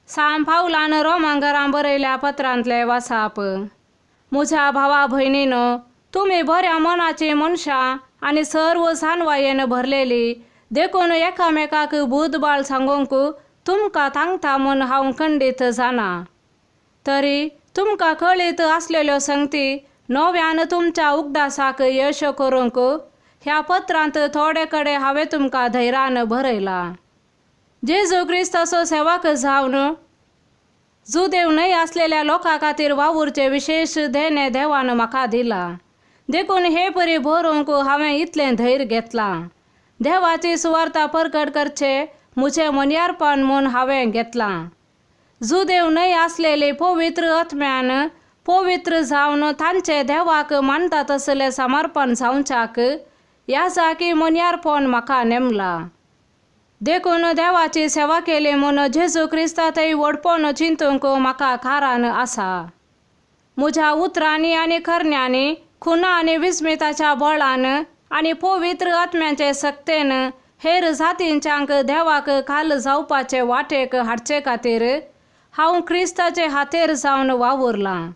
साम पावलान रोमांगरां बरयल्या पत्रांतले वासाप. म्हज्या भावा भयणीनो, तुम्ही बऱ्या मनाची मनशां आनी सर्व सानवायेन भरलेली देखून एकामेकाक बुधबाळ सांगूंक तुमकां सांगता म्हूण हांव खंडीत जाना. तरी तुमकां कळीत आसलेल्यो संगती नव्यान तुमच्या उगडासाक यश करूंक ह्या पत्रांत थोडे कडे हांवें तुमकां धैर्यान बरयला. जेजू क्रिस्ताचो सेवक जावन जुदेव न्हय आसलेल्या लोकां खातीर वावुरचे विशेष देणे देवान म्हाका दिला. देखून हे परी बरोवंक हांवें इतलें धैर्य घेतलां. देवाची सुवार्ता परगट करचे म्हजें मन्यारपण म्हूण हांवें घेतलां. जुदेव न्हय आसलेली पवित्र आत्म्यान पवित्र जावन तांचे देवाक मानता तसलें समर्पण जावच्याक ह्या जागी मन्यारपण म्हाका नेमला. देखून देवाची सेवा केली म्हूण जेजू क्रिस्तांतय व्हडपण चिंतूंक म्हाका खारान आसा. म्हज्या उतरांनी आनी करण्यांनी खुना आनी विस्मिताच्या बळान आनी पवित्र आत्म्याचे सक्तेन हेर जातींच्यांक देवाक खाल जावपाचे वाटेक हाडचे खातीर हांव क्रिस्ताचे हातेर जावन वावुरलां.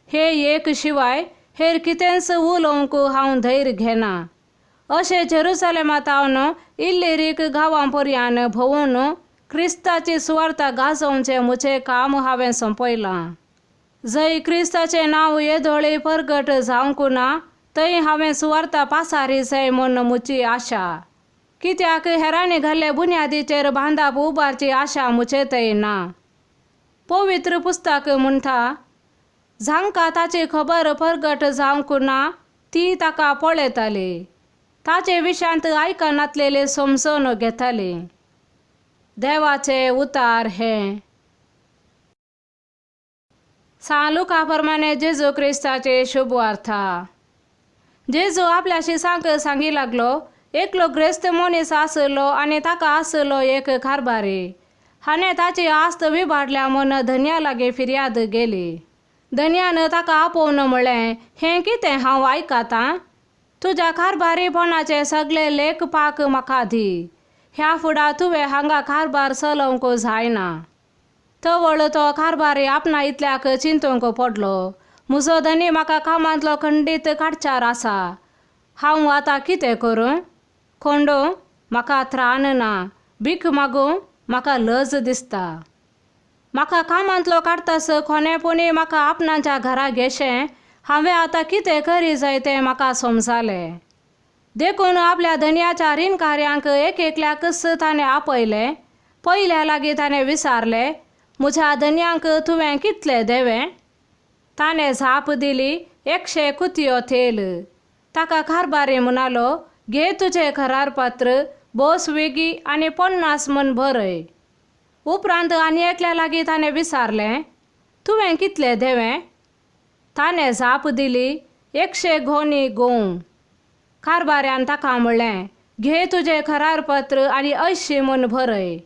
हे एक शिवाय हेर कितेंच उलोवंक हांव धैर्य घेना. अशें जेरुसलेमांत हांवन इल्लिरीक गांवां पर्यान भोंवून क्रिस्ताची सुवार्ता गाजोवचें म्हजें काम हांवें संपयलां. जंय क्रिस्ताचें नांव येदोळी परगट जावंक ना थंय हांवें सुवार्ता पासारी जाय म्हूण म्हजी आशा. कित्याक हेरांनी घाल्ले बुन्यादीचेर बांदप उबारची आशा म्हजे थंय ना. पवित्र पुस्तक म्हणटा, जांकां ताची खबर परगट जावंक ना ती ताका पळयताली, ताचे विशांत आयकनासलेले समजून घेताली. देवाचे उतार हे. लुका प्रमाणे जेजू क्रिस्ताचे शुभ वार्ता. जेजू आपल्याशी सांगी लागलो. एकलो ग्रेस्त मनीस आसलो आनी ताका आसलो एक कारभारी. हाणें ताची आस्त विबाडल्या म्हूण धन्या लागीं फिर्याद गेली. धन्यान ताका आपोवन म्हळें, हें कितें हांव आयकतां? तुज्या कारभारीपणाचे सगळे लेख पाक म्हाका दी. ह्या फुडां तुवें हांगा कारभार चलोवंक जायना. तवळ तो कारभारी आपणा इतल्याक चिंतूंक पडलो. म्हजो धनी म्हाका कामांतलो खंडीत काडच्यार आसा. हांव आतां कितें करूं? खोंडूं? म्हाका त्राण ना. भीक मागूं? म्हाका लज दिसता. म्हाका कामांतलो काडटस कोणेपणी म्हाका आपणाच्या घरा घेशें. हांवें आतां कितें करी जाय तें म्हाका समजलें. देखून आपल्या धन्याच्या रीणकार्यांक एक एकल्याकच ताणें आपयलें. पयल्या लागीं ताणें विचारलें, म्हज्या धन्यांक तुवें कितलें देवें? ताणें झाप दिली, 100 कुतयो तेल. ताका कारभारी म्हणालो, घे तुजें करारपत्र, बोस वेगी आनी 50 मन बरय. उपरांत आनी एकल्या लागीं ताणें विचारलें, तुवें कितलें देवें? ताणें झाप दिली, 100 गोनी गोंव. कारभाऱ्यान ताका म्हणलें, घे तुजें करारपत्र आनी 80 मन बरय.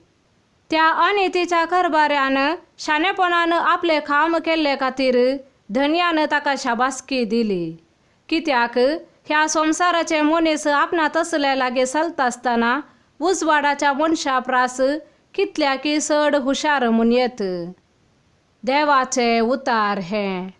त्या अनितीच्या कारभाऱ्यान शाणेपणान आपलें काम केल्ले खातीर धन्यान ताका शाबासकी दिली. कित्याक ह्या संवसाराचे मनीस आपणा तसले लागीं चलता आसतना उजवाडाच्या मनशा प्रास कितल्याकी चड हुशार म्हूण येत. देवाचे उतार हे.